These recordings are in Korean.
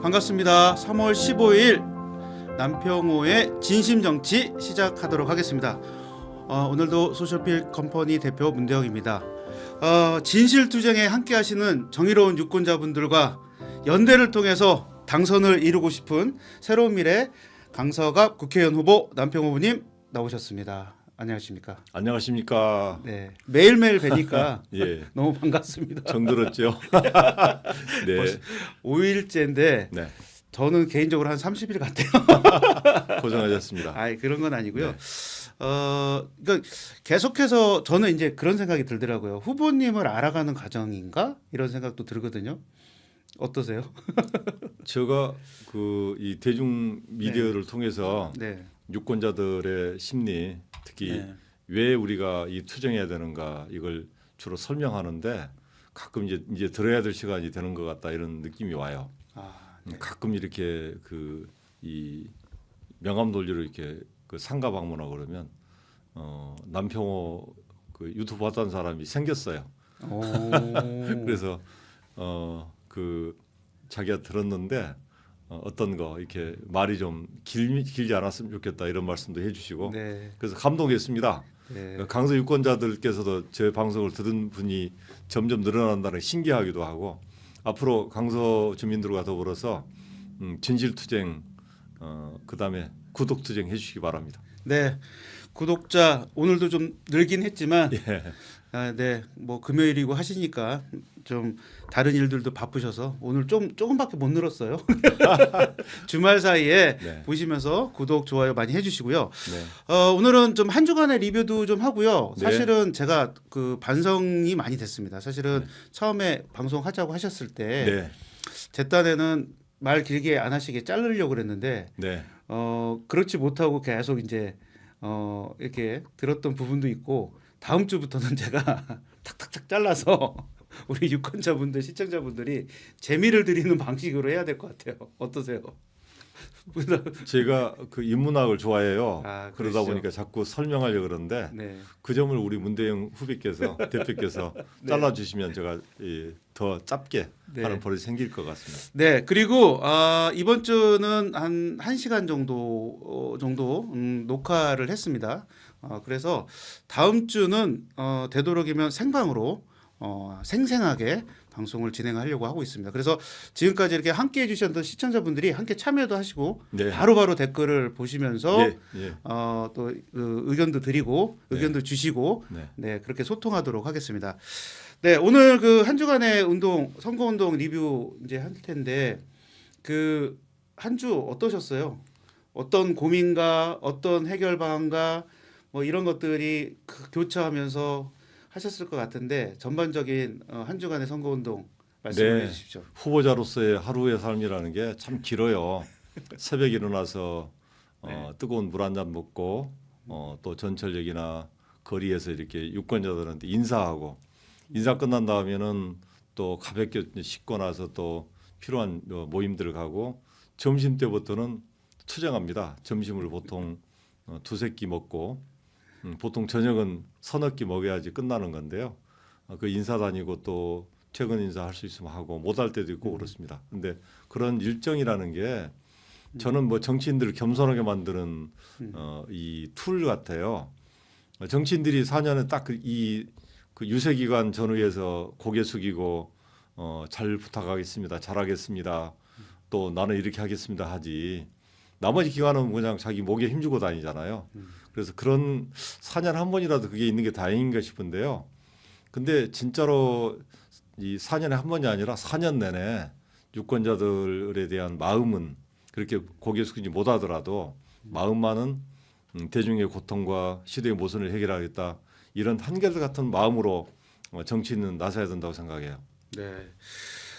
반갑습니다. 3월 15일 남평호의 진심정치 시작하도록 하겠습니다. 오늘도 소셜필 컴퍼니 대표 문대영입니다. 진실투쟁에 함께하시는 정의로운 유권자분들과 연대를 통해서 당선을 이루고 싶은 새로운 미래 강서갑 국회의원 후보 남평호 후보님 나오셨습니다. 안녕하십니까? 안녕하십니까? 네, 매일매일 뵈니까 예, 너무 반갑습니다. 정들었죠. 네, 5일째인데 네, 저는 개인적으로 한 30일 같아요. 고생하셨습니다. 아이, 그런 건 아니고요. 네. 그러니까 계속해서 저는 이제 그런 생각이 들더라고요. 후보님을 알아가는 과정인가 이런 생각도 들거든요. 어떠세요? 제가 이 대중 미디어를 통해서 네, 유권자들의 심리, 특히 네. 왜 우리가 이 투쟁해야 되는가 이걸 주로 설명하는데 가끔 이제 들어야 될 시간이 되는 것 같다 이런 느낌이 와요. 네. 가끔 이렇게 이 명함 돌리로 이렇게 상가 방문하고 그러면 남평호 유튜브 봤던 사람이 생겼어요. 오. 그래서 자기가 들었는데 어떤 거 이렇게 말이 좀 길지 않았으면 좋겠다 이런 말씀도 해주시고 네, 그래서 감동했습니다. 네. 강서 유권자들께서도 제 방송을 들은 분이 점점 늘어난다는 게 신기하기도 하고 앞으로 강서 주민들과 더불어서 진실투쟁 그다음에 구독투쟁 해주시기 바랍니다. 네, 구독자 오늘도 좀 늘긴 했지만 예. 네, 뭐 금요일이고 하시니까 좀 다른 일들도 바쁘셔서 오늘 조금밖에 못 늘었어요. 주말 사이에 네. 보시면서 구독, 좋아요 많이 해주시고요. 네. 오늘은 좀 한 주간의 리뷰도 좀 하고요. 네. 사실은 제가 반성이 많이 됐습니다. 사실은 네. 처음에 방송하자고 하셨을 때 네. 제 딴에는 말 길게 안 하시게 자르려고 그랬는데 네. 그렇지 못하고 계속 이제 이렇게 들었던 부분도 있고 다음 주부터는 제가 탁탁탁 잘라서 우리 유권자분들, 시청자분들이 재미를 드리는 방식으로 해야 될 것 같아요. 어떠세요? 제가 인문학을 좋아해요. 아, 그러다 그러시죠. 보니까 자꾸 설명하려고 그러는데 네, 그 점을 우리 문대영 대표께서 네. 잘라주시면 제가 더 짧게 네. 하는 버릇이 생길 것 같습니다. 네. 그리고 이번 주는 한 1시간 정도 녹화를 했습니다. 그래서 다음 주는 되도록이면 생방으로 생생하게 방송을 진행하려고 하고 있습니다. 그래서 지금까지 이렇게 함께 해주셨던 시청자분들이 함께 참여도 하시고 네. 바로바로 댓글을 보시면서 예, 예. 또 의견도 드리고 네. 의견도 주시고 네. 네, 그렇게 소통하도록 하겠습니다. 네, 오늘 한 주간의 선거운동 리뷰 이제 할 텐데 한 주 어떠셨어요? 어떤 고민과 어떤 해결 방안과 뭐 이런 것들이 교차하면서 하셨을 것 같은데 전반적인 한 주간의 선거운동 말씀해 네. 주십시오. 후보자로서의 하루의 삶이라는 게 참 길어요. 새벽에 일어나서 네. 뜨거운 물 한 잔 먹고 또 전철역이나 거리에서 이렇게 유권자들한테 인사하고 인사 끝난 다음에는 또 가볍게 씻고 나서 또 필요한 모임들을 가고 점심 때부터는 투쟁합니다. 점심을 보통 두세 끼 먹고 보통 저녁은 서너 끼 먹어야지 끝나는 건데요. 그 인사 다니고 또 퇴근 인사할 수 있으면 하고 못 할 때도 있고 그렇습니다. 근데 그런 일정이라는 게 저는 뭐 정치인들을 겸손하게 만드는 이 툴 같아요. 정치인들이 4년에 딱 그 유세기간 전후에서 고개 숙이고 잘 부탁하겠습니다. 잘하겠습니다. 또 나는 이렇게 하겠습니다 하지. 나머지 기간은 그냥 자기 목에 힘주고 다니잖아요. 그래서 그런 4년에 한 번이라도 그게 있는 게 다행인가 싶은데요. 근데 진짜로 이 4년에 한 번이 아니라 4년 내내 유권자들에 대한 마음은 그렇게 고개 숙이지 못하더라도 마음만은 대중의 고통과 시대의 모순을 해결하겠다. 이런 한결 같은 마음으로 정치인은 나서야 된다고 생각해요. 네.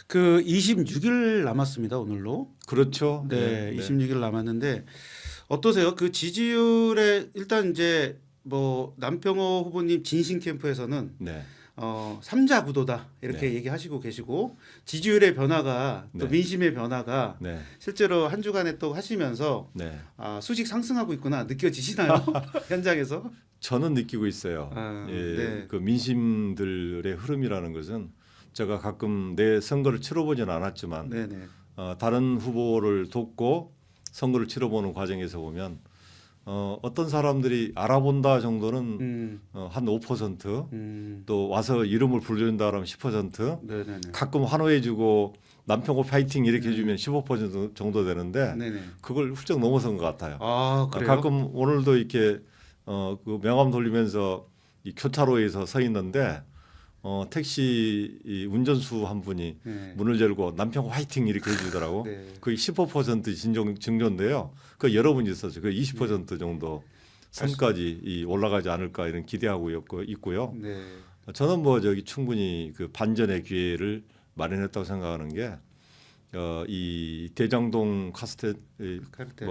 26일 남았습니다. 오늘로. 그렇죠. 네, 26일 남았는데 어떠세요? 지지율에 일단 이제 뭐 남평호 후보님 진심 캠프에서는 네. 삼자 구도다 이렇게 네. 얘기하시고 계시고 지지율의 변화가 또 네. 민심의 변화가 네. 실제로 한 주간에 또 하시면서 네. 수직 상승하고 있구나 느껴지시나요? 현장에서? 저는 느끼고 있어요. 아, 예, 네. 그 민심들의 흐름이라는 것은 제가 가끔 내 선거를 치러보지는 않았지만 네네. 다른 후보를 돕고 선거를 치러보는 과정에서 보면 어떤 사람들이 알아본다 정도는 한 5%, 또 와서 이름을 불러준다 그러면 10%, 네네네. 가끔 환호해주고 남편고 파이팅 이렇게 해주면 15% 정도 되는데 네네. 그걸 훌쩍 넘어선 것 같아요. 아 그래요? 가끔 오늘도 이렇게 그 명함 돌리면서 이 교차로에서 서 있는데 택시 이 운전수 한 분이 네. 문을 열고 남편 화이팅 이렇게 해주더라고. 네. 거의 15% 증정인데요. 그 여러분이 있었죠. 그 20% 정도 선까지 올라가지 않을까 이런 기대하고 있고요. 네. 저는 뭐 저기 충분히 그 반전의 기회를 마련했다고 생각하는 게 이 대장동 카르텔.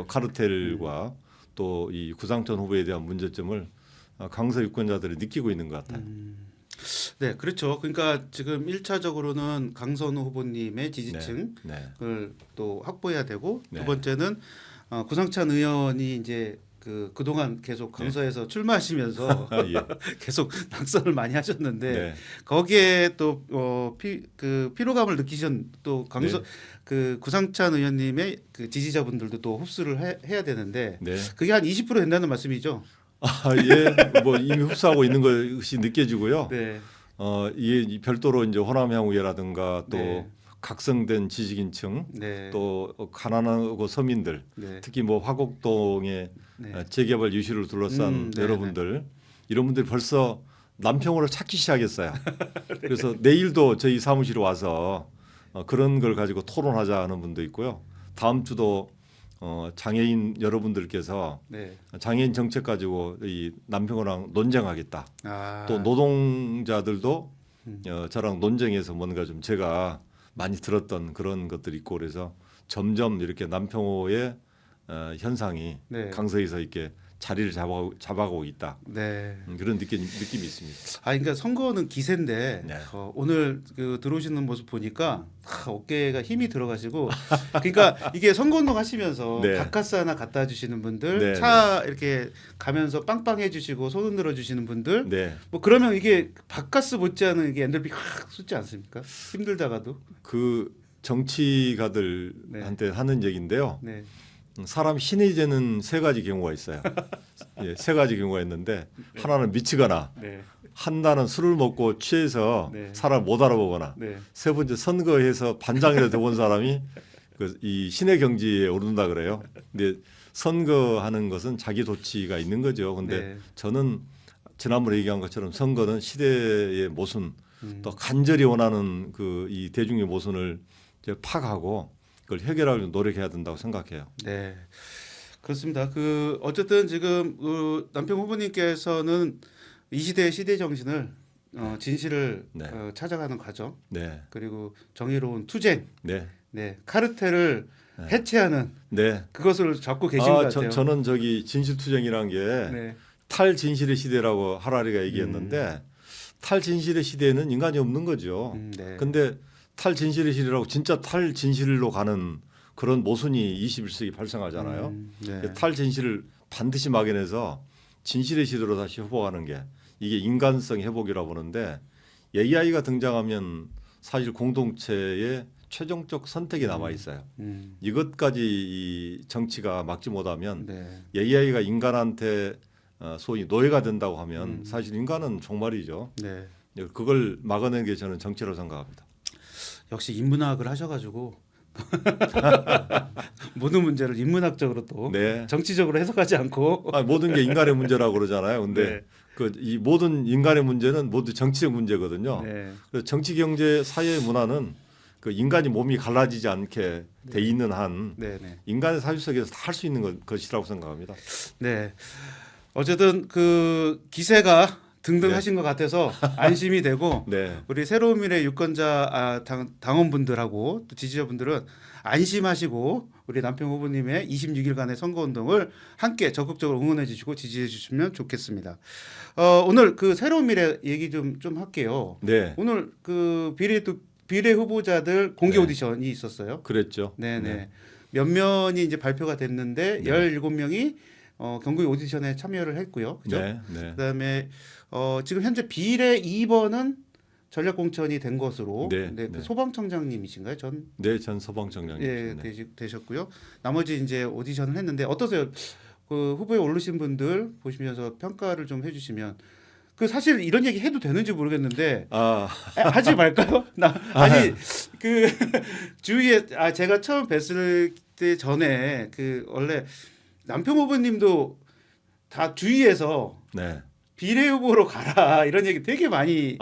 카르텔과 또 이 구상천 후보에 대한 문제점을 강서 유권자들이 느끼고 있는 것 같아요. 네, 그렇죠. 그러니까 지금 1차적으로는 강선우 후보님의 지지층을 네. 또 확보해야 되고 네. 두 번째는 구상찬 의원이 이제 그동안 계속 강서에서 출마하시면서 아, 예. 계속 낙선을 많이 하셨는데 네. 거기에 또 피로감을 느끼신 또 강서 네. 그 구상찬 의원님의 그 지지자분들도 또 흡수를 해야 되는데 네. 그게 한 20% 된다는 말씀이죠. 예. 뭐 이미 흡수하고 있는 것이 느껴지고요. 네. 이게 별도로 이제 호남향후회라든가 또 네. 각성된 지식인층 네. 또 가난하고 서민들 네. 특히 뭐 화곡동의 네. 재개발 유실을 둘러싼 네, 여러분들 이런 분들이 벌써 남편으로 찾기 시작했어요. 그래서 내일도 저희 사무실에 와서 그런 걸 가지고 토론하자 하는 분도 있고요. 다음 주도 장애인 여러분들께서 네. 장애인 정책 가지고 이 남편이랑 논쟁하겠다. 아. 또 노동자들도 저랑 논쟁해서 뭔가 좀 제가 많이 들었던 그런 것들이 있고 그래서 점점 이렇게 남평호의 현상이 네. 강서에서 이렇게 자리를 잡아가고 있다. 네. 그런 느낌이 있습니다. 그러니까 선거는 기세인데 네. 오늘 들어오시는 모습 보니까 어깨가 힘이 들어가시고 그러니까 이게 선거운동 하시면서 네. 바카스 하나 갖다 주시는 분들 네, 차 이렇게 가면서 빵빵 해주시고 손 흔들어 주시는 분들 네. 뭐 그러면 이게 바카스 못지않은 이게 엔돌핀 확 솟지 않습니까? 힘들다가도. 그 정치가들한테 하는 얘기인데요. 네. 사람 신이 되는 세 가지 경우가 있어요. 예, 세 가지 경우가 있는데 하나는 미치거나 네. 한나는 술을 먹고 취해서 네. 사람 못 알아보거나 네. 세 번째 선거해서 반장이라 돼본 사람이 이 신의 경지에 오른다 그래요. 근데 선거하는 것은 자기 도취가 있는 거죠. 근데 네. 저는 지난번에 얘기한 것처럼 선거는 시대의 모순 또 간절히 원하는 이 대중의 모순을 이제 파악하고 그걸 해결하려고 노력해야 된다고 생각해요. 네, 그렇습니다. 어쨌든 지금 남편 후보님께서는 이 시대의 시대 정신을 진실을 네. 찾아가는 과정 네, 그리고 정의로운 투쟁, 네, 네, 카르텔을 해체하는 네. 그것을 잡고 계신 것 같아요. 저는 저기 진실투쟁이란 게 네, 탈진실의 시대라고 하라리가 얘기했는데 탈진실의 시대에는 인간이 없는 거죠. 네, 근데 탈진실의 시대라고 진짜 탈진실로 가는 그런 모순이 21세기 발생하잖아요. 네, 탈진실을 반드시 막아내서 진실의 시대로 다시 회복하는 게 이게 인간성 회복이라고 보는데 AI가 등장하면 사실 공동체의 최종적 선택이 남아 있어요. 이것까지 이 정치가 막지 못하면 네, AI가 인간한테 소위 노예가 된다고 하면 사실 인간은 종말이죠. 네. 그걸 막아내는 게 저는 정치라고 생각합니다. 역시 인문학을 하셔가지고 모든 문제를 인문학적으로 또 네. 정치적으로 해석하지 않고 모든 게 인간의 문제라고 그러잖아요. 근데 네. 이 모든 인간의 문제는 모두 정치적 문제거든요. 네, 그래서 정치, 경제, 사회, 문화는 그 인간이 몸이 갈라지지 않게 돼 있는 한 네, 네. 인간의 사회 속에서 할 수 있는 것이라고 생각합니다. 네. 어쨌든 기세가 등등하신 것 같아서 안심이 되고 네, 우리 새로운 미래 유권자 당원분들하고 또 지지자분들은 안심하시고 우리 남편 후보님의 26일간의 선거운동을 함께 적극적으로 응원해 주시고 지지해 주시면 좋겠습니다. 오늘 새로운 미래 얘기 좀 할게요. 네, 오늘 비례 후보자들 공개 네. 오디션이 있었어요. 그랬죠. 네네. 몇 면이 이제 발표가 됐는데 17명이 경북 오디션에 참여를 했고요. 그죠? 네, 네. 그다음에 지금 현재 비례 2번은 전략공천이 된 것으로 네, 네, 그 네. 소방청장님이신가요? 전 네, 전 서방청장님. 예, 네. 되셨고요. 나머지 이제 오디션을 했는데 어떠세요? 그 후보에 오르신 분들 보시면서 평가를 좀 해주시면 그 사실 이런 얘기 해도 되는지 모르겠는데 아, 하지 말까요? 아니 그 주위에 제가 처음 뵀을 때 전에 그 원래 남편 후보님도 다 주위에서 네. 비례 후보로 가라 이런 얘기 되게 많이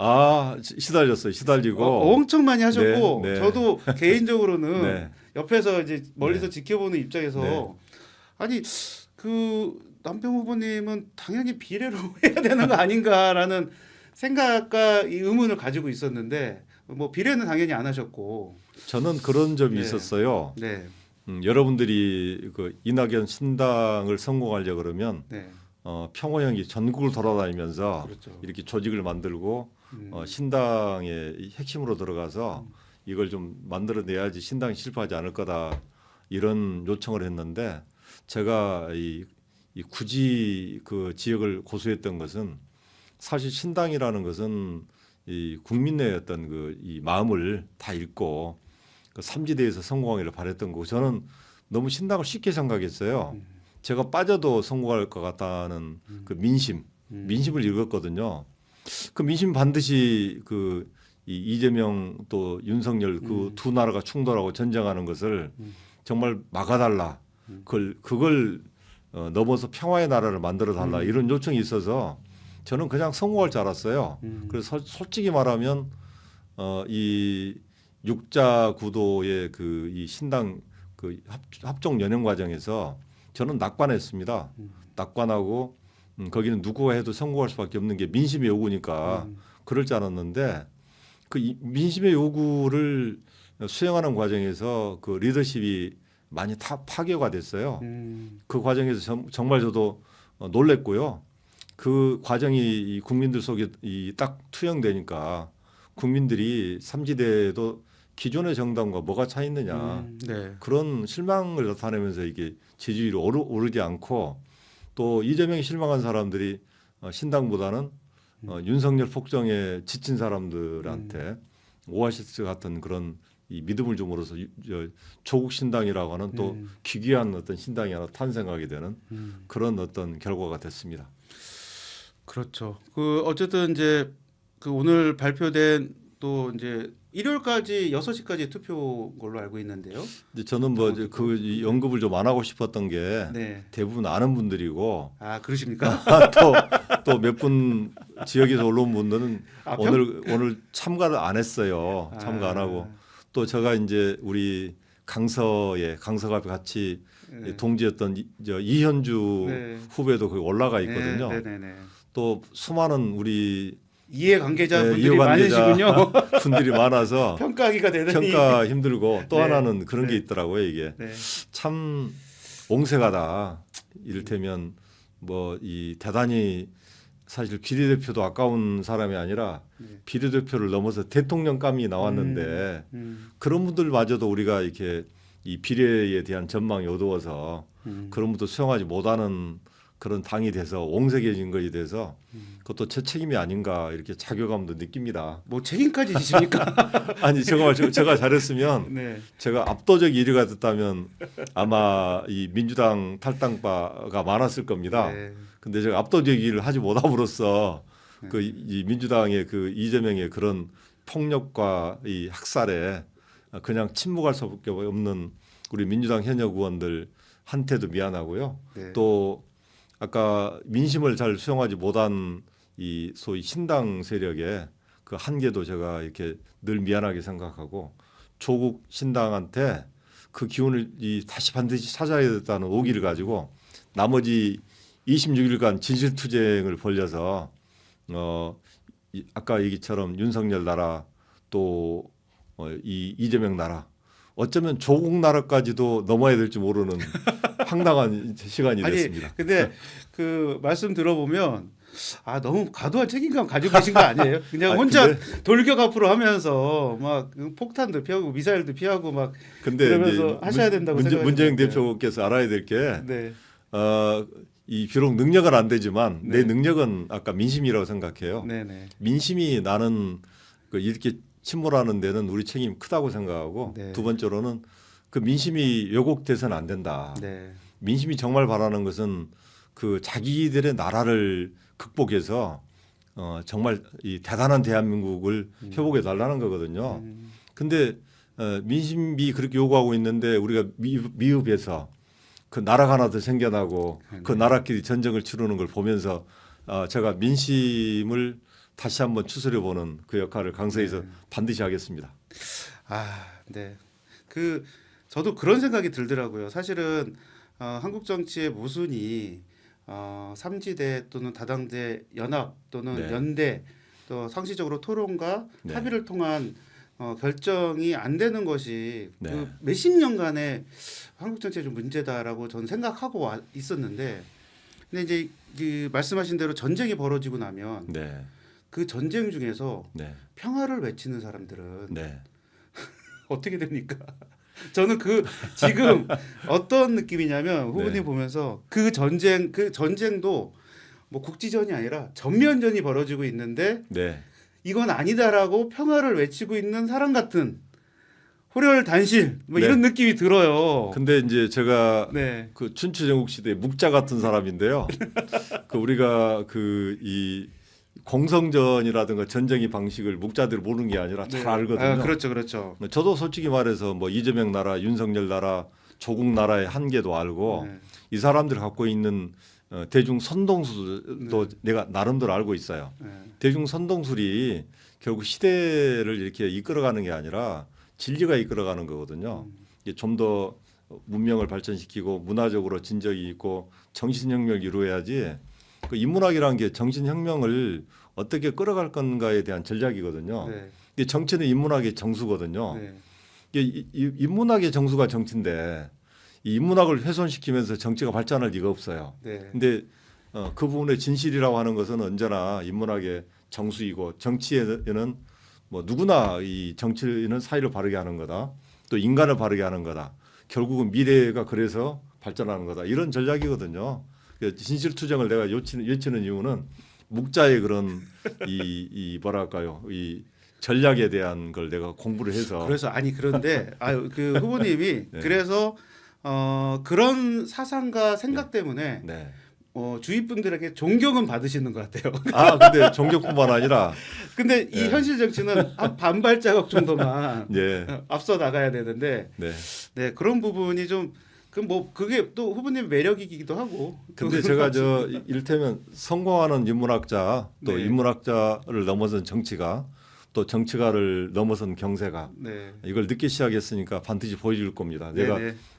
시달렸어요. 시달리고. 엄청 많이 하셨고 네, 네. 저도 개인적으로는 네. 옆에서 이제 멀리서 네. 지켜보는 입장에서 네. 아니 그 남편 후보님은 당연히 비례로 해야 되는 거 아닌가라는 생각과 이 의문을 가지고 있었는데 뭐 비례는 당연히 안 하셨고 저는 그런 점이 네. 있었어요. 네, 여러분들이 그 이낙연 신당을 성공하려 그러면 네, 평호형이 전국을 돌아다니면서 그렇죠. 이렇게 조직을 만들고 신당의 이 핵심으로 들어가서 이걸 좀 만들어내야지 신당이 실패하지 않을 거다 이런 요청을 했는데 제가 이 굳이 그 지역을 고수했던 것은 사실 신당이라는 것은 이 국민의 어떤 그 이 마음을 다 읽고 그 삼지대에서 성공하기를 바랬던 거고 저는 너무 신당을 쉽게 생각했어요. 제가 빠져도 성공할 것 같다는 그 민심을 읽었거든요. 그 민심 반드시 그 이 이재명 또 윤석열 그 두 나라가 충돌하고 전쟁하는 것을 정말 막아달라. 그걸 넘어서 평화의 나라를 만들어 달라 이런 요청이 있어서 저는 그냥 성공할 줄 알았어요. 그래서 솔직히 말하면 이 육자 구도의 그 이 신당 그 합종 연영 과정에서 저는 낙관했습니다. 낙관하고 거기는 누구가 해도 성공할 수밖에 없는 게 민심의 요구니까 그럴 줄 알았는데 그 민심의 요구를 수행하는 과정에서 그 리더십이 많이 파괴가 됐어요. 그 과정에서 정말 저도 놀랬고요. 그 과정이 이 국민들 속에 딱 투영되니까 국민들이 삼지대도 기존의 정당과 뭐가 차 있느냐 네. 그런 실망을 나타내면서 이게 지지율이 오르지 않고 또 이재명이 실망한 사람들이 신당보다는 윤석열 폭정에 지친 사람들한테 오아시스 같은 그런 이 믿음을 줌으로써 조국 신당이라고 하는 또 기괴한 어떤 신당이 하나 탄생하게 되는 그런 어떤 결과가 됐습니다. 그렇죠. 그 어쨌든 이제 그 오늘 발표된 또 이제 일요일까지 6시까지 투표 걸로 알고 있는데요. 근데 저는 뭐 그 언급을 좀 안 하고 싶었던 게 네. 대부분 아는 분들이고 아, 그러십니까? 또 몇 분 지역에서 올라온 분들은 아, 오늘 참가를 안 했어요. 참가 안 하고 또 제가 이제 우리 강서가 같이 네. 동지였던 이현주 네. 후배도 거기 올라가 있거든요. 네, 네, 네. 또 수많은 우리 이해 관계자분들이 이해관계자 많으시군요. 분들이 많아서 평가하기가 되더니 평가 힘들고 또 네. 하나는 그런 게 네. 있더라고요. 이게 네. 참 옹색하다. 이를테면 뭐 이 대단히 사실 비례대표도 아까운 사람이 아니라 비례대표를 넘어서 대통령감이 나왔는데 그런 분들마저도 우리가 이렇게 이 비례에 대한 전망이 어두워서 그런 분도 수용하지 못하는 그런 당이 돼서 옹색해진 것에 대해서 그것도 제 책임이 아닌가 이렇게 자괴감도 느낍니다. 뭐 책임까지 지십니까? 아니 제가 잘했으면 네. 제가 압도적 1위가 됐다면 아마 이 민주당 탈당파가 많았을 겁니다. 네. 근데 제가 압도적 1위를 하지 못함으로써 그 이 민주당의 그 이재명의 그런 폭력과 이 학살에 그냥 침묵할 수밖에 없는 우리 민주당 현역 의원들한테도 미안하고요. 네. 또 아까 민심을 잘 수용하지 못한 이 소위 신당 세력의 그 한계도 제가 이렇게 늘 미안하게 생각하고 조국 신당한테 그 기운을 다시 반드시 찾아야 된다는 오기를 가지고 나머지 26일간 진실투쟁을 벌여서 아까 얘기처럼 윤석열 나라 또 이 이재명 나라 어쩌면 조국 나라까지도 넘어야 될지 모르는 황당한 시간이 됐습니다. 아니 근데 그 말씀 들어보면 너무 과도한 책임감 가지고 계신 거 아니에요? 그냥 혼자 돌격 앞으로 하면서 막 폭탄도 피하고 미사일도 피하고 막 근데 그러면서 하셔야 된다고 생각해요. 문재인 대표께서 알아야 될 게 네. 이 비록 능력은 안 되지만 네. 내 능력은 아까 민심이라고 생각해요. 네네. 민심이 나는 그 이렇게 침몰하는 데는 우리 책임이 크다고 생각하고 네. 두 번째로는 그 민심이 왜곡돼서는 안 된다. 네. 민심이 정말 바라는 것은 그 자기들의 나라를 극복해서 정말 이 대단한 대한민국을 회복해 달라는 거거든요. 근데 민심이 그렇게 요구하고 있는데 우리가 미흡해서 그 나라가 하나 더 생겨나고 그 나라끼리 전쟁을 치르는 걸 보면서 제가 민심을 다시 한번 추스려 보는 그 역할을 강서에서 반드시 하겠습니다. 아, 네. 그 저도 그런 생각이 들더라고요. 사실은 한국 정치의 모순이 삼지대 또는 다당대 연합 또는 네. 연대 또 상시적으로 토론과 네. 합의를 통한 결정이 안 되는 것이 네. 그 몇십 년간의 한국 정치의 좀 문제다라고 저는 생각하고 있었는데, 근데 이제 그 말씀하신 대로 전쟁이 벌어지고 나면 네. 그 전쟁 중에서 네. 평화를 외치는 사람들은 네. 어떻게 됩니까? 저는 그 지금 어떤 느낌이냐면 후보님 네. 보면서 그 전쟁도 뭐 국지전이 아니라 전면전이 벌어지고 있는데 네. 이건 아니다라고 평화를 외치고 있는 사람 같은 호렬단실 뭐 네. 이런 느낌이 들어요. 근데 이제 제가 네. 그 춘추전국 시대 묵자 같은 사람인데요. 그 우리가 그 이 공성전이라든가 전쟁의 방식을 묵자들이 모르는 게 아니라 잘 네. 알거든요. 아, 그렇죠, 그렇죠. 저도 솔직히 말해서 뭐 이재명 나라, 윤석열 나라, 조국 나라의 한계도 알고 네. 이 사람들 갖고 있는 대중 선동술도 내가 나름대로 알고 있어요. 네. 대중 선동술이 결국 시대를 이렇게 이끌어가는 게 아니라 진리가 이끌어가는 거거든요. 좀 더 문명을 발전시키고 문화적으로 진적이 있고 정신혁명을 이루어야지. 그 인문학이라는 게 정신혁명을 어떻게 끌어갈 건가에 대한 전략이거든요. 네. 근데 정치는 인문학의 정수거든요. 네. 이게 인문학의 정수가 정치인데 이 인문학을 훼손시키면서 정치가 발전할 리가 없어요. 네. 근데 그 부분의 진실이라고 하는 것은 언제나 인문학의 정수이고 정치에는 뭐 누구나 이 정치는 사회를 바르게 하는 거다. 또 인간을 바르게 하는 거다. 결국은 미래가 그래서 발전하는 거다. 이런 전략이거든요. 진실 투쟁을 내가 외치는 이유는 묵자의 그런 이 뭐랄까요? 이 전략에 대한 걸 내가 공부를 해서 그래서 아니 그런데 그 후보님이 네. 그래서 그런 사상과 생각 때문에 네. 주위 분들에게 존경은 받으시는 것 같아요. 근데 존경뿐만 아니라 근데 이 네. 현실 정치는 한 반발자국 정도만 네. 앞서 나가야 되는데, 네. 네 그런 부분이 좀 그게 또 후보님 매력이기도 하고. 근데 제가 이를테면 성공하는 인문학자 또 네. 인문학자를 넘어선 정치가 또 정치가를 넘어선 경제가 네. 이걸 늦게 시작했으니까 반드시 보여줄 겁니다. 네,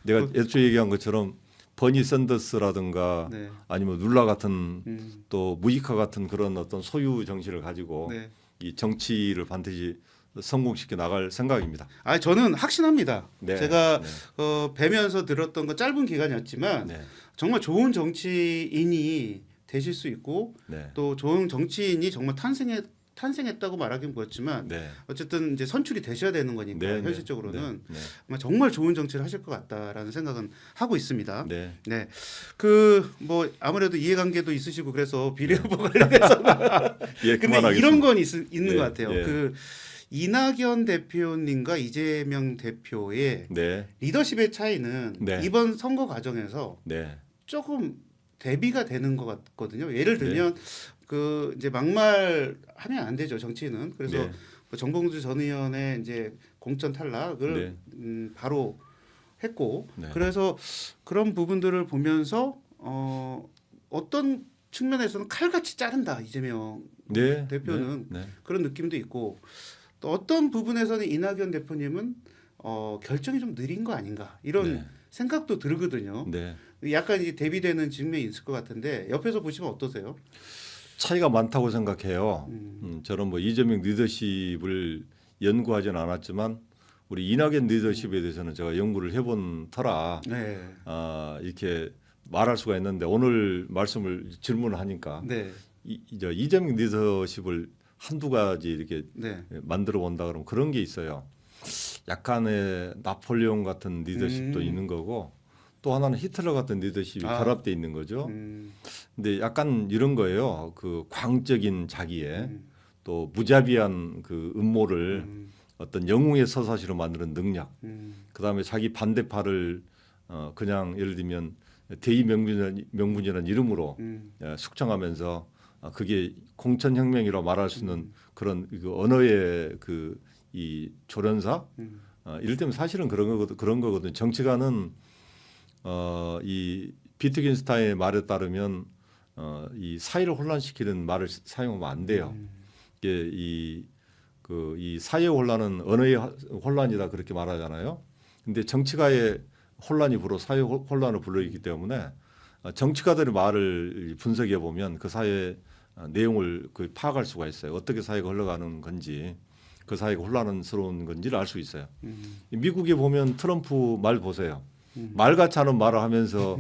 내가 네. 애초에 얘기한 것처럼 버니 샌더스라든가 네. 아니면 룰라 같은 음. 또 무이카 같은 그런 어떤 소유 정신을 가지고 네. 이 정치를 반드시 성공시켜 나갈 생각입니다. 저는 확신합니다. 네. 제가 네. 뵈면서 들었던 거 짧은 기간이었지만 네. 정말 좋은 정치인이 되실 수 있고 네. 또 좋은 정치인이 정말 탄생했다고 말하기는 그렇지만 네. 어쨌든 이제 선출이 되셔야 되는 거니까 네. 현실적으로는 네. 아마 정말 좋은 정치를 하실 것 같다라는 생각은 하고 있습니다. 네. 네, 그 뭐 아무래도 이해관계도 있으시고 그래서 비례 후보 관련해서 예, 근데 그만하겠습니다. 이런 건 있는 네, 것 같아요. 네. 그 이낙연 대표님과 이재명 대표의 네. 리더십의 차이는 네. 이번 선거 과정에서 네. 조금 대비가 되는 것 같거든요. 예를 네. 들면 그 이제 막말 하면 안 되죠 정치는. 그래서 네. 뭐 정봉주 전 의원의 이제 공천 탈락을 바로 했고, 네. 그래서 그런 부분들을 보면서 어떤 측면에서는 칼같이 자른다 이재명 네. 대표는 네. 그런 느낌도 있고, 또 어떤 부분에서는 이낙연 대표님은 결정이 좀 느린 거 아닌가 이런 네. 생각도 들거든요. 네. 약간 이제 대비되는 측면이 있을 것 같은데 옆에서 보시면 어떠세요? 차이가 많다고 생각해요. 음. 저는 뭐 이재명 리더십을 연구하지는 않았지만 우리 이낙연 리더십에 대해서는 제가 연구를 해본 터라 네. 이렇게 말할 수가 있는데 오늘 질문을 하니까 네. 이재명 리더십을 한두 가지 이렇게 네. 만들어 본다 그러면 그런 게 있어요. 약간의 나폴레옹 같은 리더십도 있는 거고 또 하나는 히틀러 같은 리더십이 결합돼 있는 거죠. 근데 약간 이런 거예요. 그 광적인 자기애 또 무자비한 그 음모를 어떤 영웅의 서사시로 만드는 능력, 그다음에 자기 반대파를 그냥 예를 들면 대의 명분이라는 이름으로 숙청하면서 그게 공천혁명이라고 말할 수 있는 그런 그 언어의 그 이 조련사, 이를테면 사실은 그런 거거든요. 정치가는 이 비트겐슈타인의 말에 따르면 이 사회를 혼란시키는 말을 사용하면 안 돼요. 이게 이 사회 혼란은 언어의 혼란이다 그렇게 말하잖아요. 근데 정치가의 혼란이 바로 사회 혼란을 불러일으키기 때문에 정치가들의 말을 분석해 보면 그 사회 내용을 그 파악할 수가 있어요. 어떻게 사회가 흘러가는 건지, 그 사회가 혼란스러운 건지를 알 수 있어요. 미국에 보면 트럼프 말 보세요. 말같이 않은 말을 하면서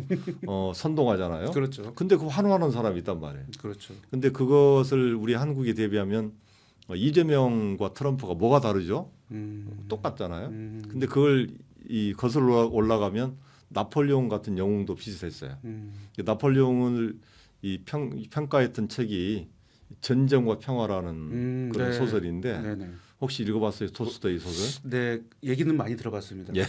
선동하잖아요. 그렇죠. 근데 그 환호하는 사람이 있단 말이에요. 그렇죠. 근데 그것을 우리 한국에 대비하면 이재명과 트럼프가 뭐가 다르죠? 똑같잖아요. 근데 그걸 거슬러 올라가면 나폴레옹 같은 영웅도 비슷했어요. 나폴레옹을 평가했던 책이 전쟁과 평화라는 그런 네. 소설인데 네네. 혹시 읽어봤어요? 토스토이 소설? 네, 얘기는 많이 들어봤습니다. 예.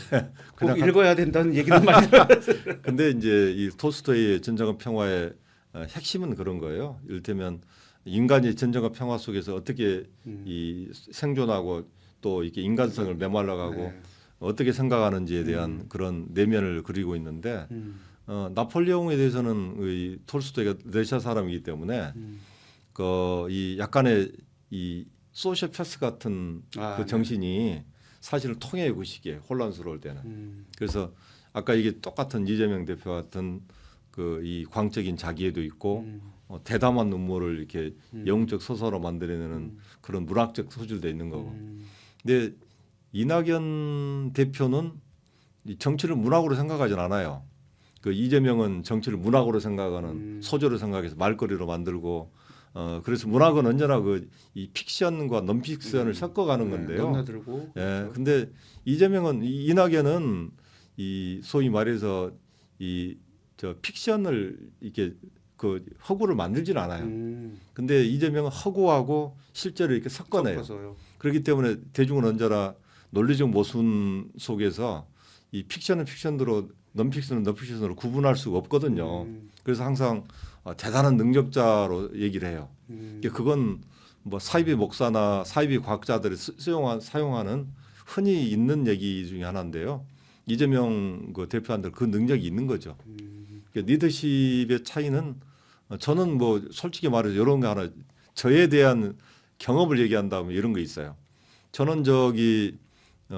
꼭 읽어야 된다는 얘기는 많이 들어봤어요. 근데 이제 이 토스토이의 전쟁과 평화의 핵심은 그런 거예요. 이를테면 인간이 전쟁과 평화 속에서 어떻게 이 생존하고 또 이렇게 인간성을 메말라가고 네. 어떻게 생각하는지에 대한 그런 내면을 그리고 있는데 나폴레옹에 대해서는 이 톨스토이가 러시아 사람이기 때문에 이 약간의 이 소시오패스 같은 그 네. 정신이 사실은 통해요 그 시기에 혼란스러울 때는. 그래서 아까 이게 똑같은 이재명 대표 같은 그 이 광적인 자기애도 있고 대담한 눈물을 이렇게 영웅적 서사로 만들어내는 그런 문학적 소질도 있는 거고. 근데 이낙연 대표는 이 정치를 문학으로 생각하진 않아요. 그 이재명은 정치를 문학으로 생각하는 소재로 생각해서 말거리로 만들고 그래서 문학은 언제나 이 픽션과 논픽션을 섞어가는 건데요. 넘나들고. 예. 근데 이재명은 이낙연은 이 소위 말해서 저 픽션을 이렇게 그 허구를 만들진 않아요. 근데 이재명은 허구하고 실제로 이렇게 섞어내요. 섞어서요. 그렇기 때문에 대중은 언제나 논리적 모순 속에서 이 픽션은 픽션대로 논픽션은 논픽션으로 구분할 수가 없거든요. 그래서 항상 대단한 능력자로 얘기를 해요. 그건 뭐 사이비 목사나 사이비 과학자들이 사용하는 흔히 있는 얘기 중에 하나인데요. 이재명 그 대표한테 그 능력이 있는 거죠. 리더십의 차이는 저는 뭐 솔직히 말해서 이런 거 하나 저에 대한 경험을 얘기한다면 이런 거 있어요. 저는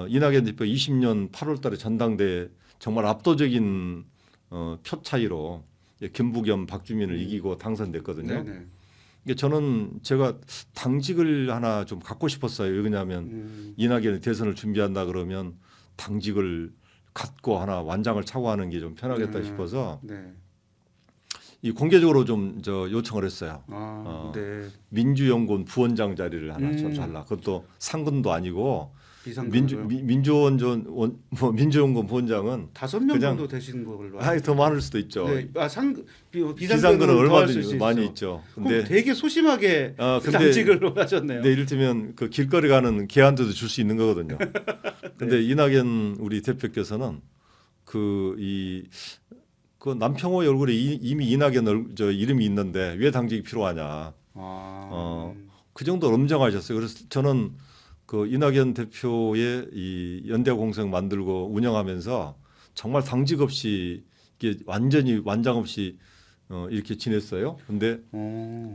이낙연 대표 20년 8월달에 전당대회 정말 압도적인 표 차이로 김부겸, 박주민을 이기고 당선됐거든요. 네네. 저는 제가 당직을 하나 좀 갖고 싶었어요. 왜냐하면 이낙연이 대선을 준비한다 그러면 당직을 갖고 하나 완장을 차고 하는 게 좀 편하겠다 싶어서 네. 이 공개적으로 좀 요청을 했어요. 네. 민주연구원 부원장 자리를 하나 달라. 그것도 상근도 아니고 비상근으로요. 민주연구원 부원장은 5명 그냥- 정도 되신 걸로. 더 많을 수도 있죠. 네. 비상근은 비상근은 얼마든지 있죠. 많이 있죠. 근데 되게 소심하게 근데- 당직을 하셨네요. 근데 이를테면 그 길거리 가는 개한테도 줄 수 있는 거거든요. 근데 이낙연 우리 대표께서는 그 남평호의 얼굴에 이미 이낙연 이름이 있는데 왜 당직이 필요하냐. 그 정도로 엄정하셨어요. 그래서 저는 그 이낙연 대표의 이 연대 공생 만들고 운영하면서 정말 당직 없이 이게 완전히 완장 없이 이렇게 지냈어요. 근데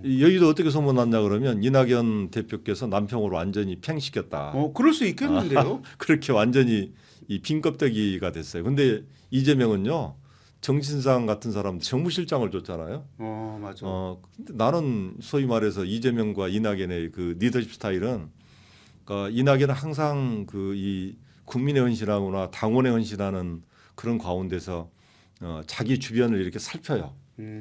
이 여의도 어떻게 소문났냐 그러면 이낙연 대표께서 남평으로 완전히 팽시켰다. 그럴 수 있겠는데요. 그렇게 완전히 이 빈껍데기가 됐어요. 근데 이재명은요 정신상 같은 사람 정무실장을 줬잖아요. 맞아. 근데 나는 소위 말해서 이재명과 이낙연의 그 리더십 스타일은 그러니까 이낙연은 항상 이 국민의 헌신하거나 당원의 헌신하는 그런 가운데서 자기 주변을 이렇게 살펴요.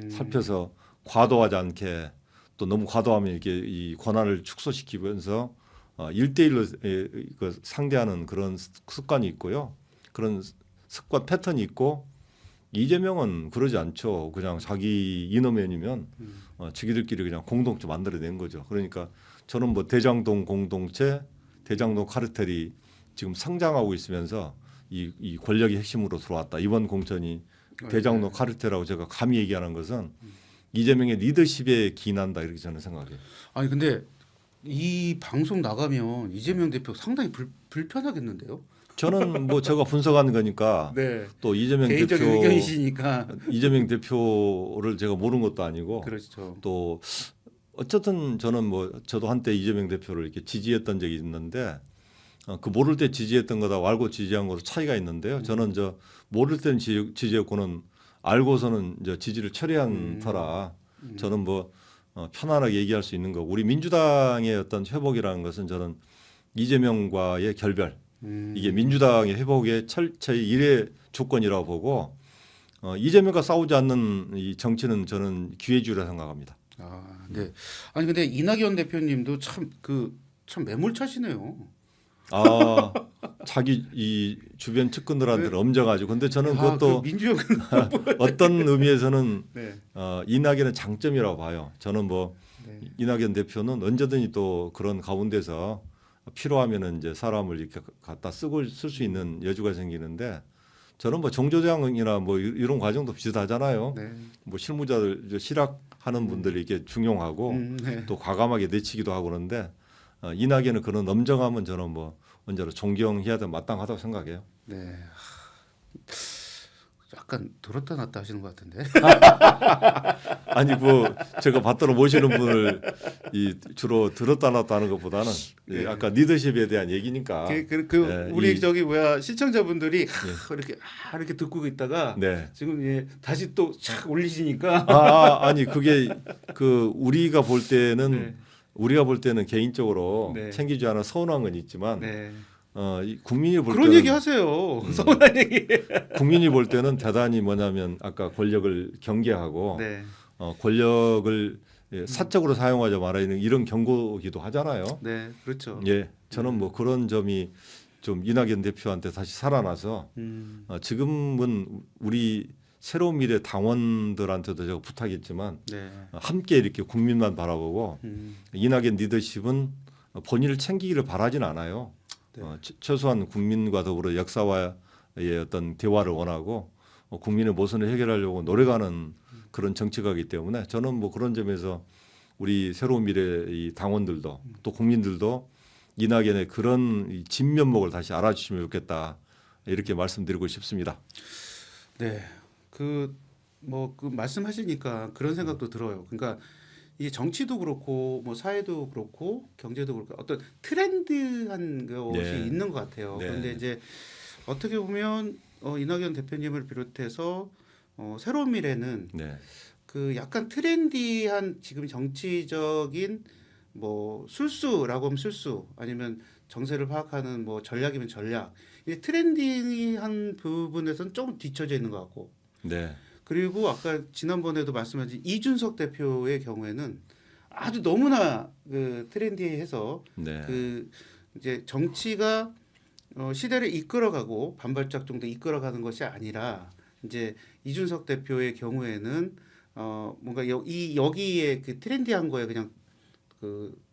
살펴서 과도하지 않게 또 너무 과도하면 이렇게 이 권한을 축소시키면서 1대1로 상대하는 그런 습관이 있고요. 그런 습관 패턴이 있고 이재명은 그러지 않죠. 그냥 자기 이너맨이면 자기들끼리 그냥 공동체 만들어낸 거죠. 그러니까 저는 뭐 대장동 공동체, 대장동 카르텔이 지금 성장하고 있으면서 이 권력의 핵심으로 들어왔다. 이번 공천이 대장동 카르텔이라고 제가 감히 얘기하는 것은 이재명의 리더십에 기인한다 이렇게 저는 생각해요. 아니 근데 이 방송 나가면 이재명 대표 상당히 불편하겠는데요? 저는 뭐 제가 분석한 거니까 네. 또 이재명 개인적인 대표 의견이시니까. 이재명 대표를 제가 모르는 것도 아니고 그렇죠. 또 어쨌든 저는 뭐 저도 한때 이재명 대표를 이렇게 지지했던 적이 있는데 그 모를 때 지지했던 거다 알고 지지한 거로 차이가 있는데요. 저는 저 모를 때는 지지했고는 알고서는 이제 지지를 철회한 터라 저는 뭐 편안하게 얘기할 수 있는 거. 우리 민주당의 어떤 회복이라는 것은 저는 이재명과의 결별 이게 민주당의 회복의 철저히 일의 조건이라고 보고 이재명과 싸우지 않는 이 정치는 저는 기회주의라 생각합니다. 아, 네. 아니 근데 이낙연 대표님도 참 매몰차시네요. 아 자기 이 주변 측근들한테 엄정하죠. 근데 저는 그것도 그 민주형 어떤 의미에서는 네. 이낙연의 장점이라고 봐요. 저는 뭐 네. 이낙연 대표는 언제든지 또 그런 가운데서 필요하면은 이제 사람을 이렇게 갖다 쓸 수 있는 여지가 생기는데 저는 뭐 정조장이나 뭐 이런 과정도 비슷하잖아요. 네. 뭐 실무자들 이제 실학하는 분들이 이렇게 중용하고 네. 또 과감하게 내치기도 하고 그러는데 이낙연은 그런 엄정함은 저는 뭐 언제나 존경해야 돼 마땅하다고 생각해요. 네. 약간 들었다 놨다 하시는 것 같은데. 아니 뭐 제가 받들어 모시는 분을 주로 들었다 놨다 하는 것보다는 네. 아까 리더십에 대한 얘기니까. 우리 저기 시청자분들이 이렇게 듣고 있다가 네. 지금 다시 또 착 올리시니까. 아니 그게 우리가 볼 때는 네. 우리가 볼 때는 개인적으로 네. 챙기지 않아 서운한 건 있지만 네. 국민이 볼 그런 때는 얘기 하세요. 서운한 얘기. 국민이 볼 때는 대단히 뭐냐면 아까 권력을 경계하고 네. 권력을 사적으로 사용하지 말아야 하는 이런 경고기도 하잖아요. 네, 그렇죠. 예, 저는 뭐 그런 점이 좀 이낙연 대표한테 다시 살아나서 지금은 우리 새로운 미래 당원들한테도 제가 부탁했지만 네. 함께 이렇게 국민만 바라보고 이낙연 리더십은 본인을 챙기기를 바라진 않아요. 네. 최소한 국민과 더불어 역사와의 어떤 대화를 원하고 국민의 모순을 해결하려고 노력하는 그런 정치가이기 때문에 저는 뭐 그런 점에서 우리 새로운 미래 이 당원들도 또 국민들도 이낙연의 그런 이 진면목을 다시 알아주시면 좋겠다 이렇게 말씀드리고 싶습니다. 네. 그 말씀하시니까 그런 생각도 들어요. 그러니까 이 정치도 그렇고 뭐 사회도 그렇고 경제도 그렇고 어떤 트렌드한 것이 네. 있는 것 같아요. 네. 그런데 이제 어떻게 보면 이낙연 대표님을 비롯해서 새로운 미래는 네. 그 약간 트렌디한 지금 정치적인 뭐 술수라고 하면 술수 아니면 정세를 파악하는 뭐 전략이면 전략 이 트렌디한 부분에서는 조금 뒤처져 있는 것 같고 네. 그리고 아까 지난번에도 말씀하신 이준석 대표의 경우에는 아주 너무나 그 트렌디해서 네. 그 이제 정치가 시대를 이끌어가고 반발작 정도 이끌어가는 것이 아니라 이제 이준석 대표의 경우에는 뭔가 여기에 그 트렌디한 거에 그냥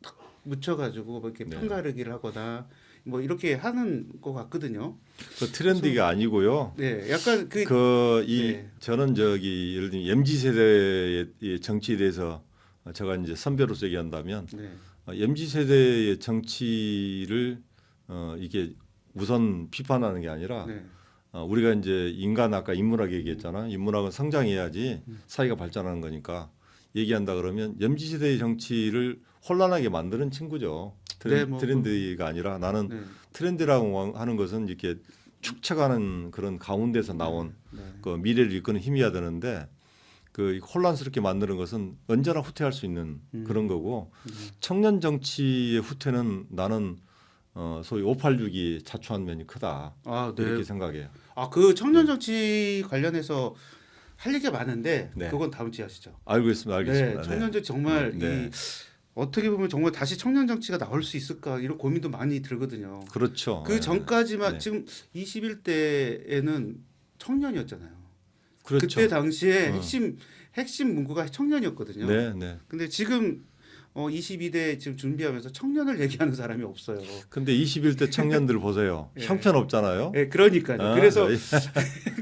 탁 묻혀가지고 뭐 이렇게 네. 편가르기를 하거나 뭐 이렇게 하는 것 같거든요. 그 트렌디가 아니고요. 네, 약간 네. 저는 저기 예를 들면 MZ 세대의 정치에 대해서 제가 이제 선배로서 얘기한다면 네. MZ 세대의 정치를 이게 우선 비판하는 게 아니라 네. 우리가 이제 인간 아까 인문학 얘기했잖아. 인문학은 성장해야지 사회가 발전하는 거니까 얘기한다 그러면 MZ 세대의 정치를 혼란하게 만드는 친구죠. 트렌드가 아니라 나는 네. 트렌드라고 하는 것은 이렇게 축적하는 그런 가운데서 나온 네. 그 미래를 이끄는 힘이어야 되는데 그 혼란스럽게 만드는 것은 언제나 후퇴할 수 있는 그런 거고 청년 정치의 후퇴는 나는 소위 586이 자초한 면이 크다 네. 이렇게 생각해요. 그 청년 정치 관련해서 할 얘기가 많은데 네. 그건 다음 주에 하시죠. 알겠습니다. 네, 청년 정치 정말 네. 어떻게 보면 정말 다시 청년 정치가 나올 수 있을까 이런 고민도 많이 들거든요. 그렇죠. 그 전까지만 네. 지금 21대에는 청년이었잖아요. 그렇죠. 그때 당시에 핵심 문구가 청년이었거든요. 네, 네. 근데 지금 22대 지금 준비하면서 청년을 얘기하는 사람이 없어요. 근데 21대 청년들 보세요. 예. 형편없잖아요. 예, 그러니까요. 아, 그래서 네.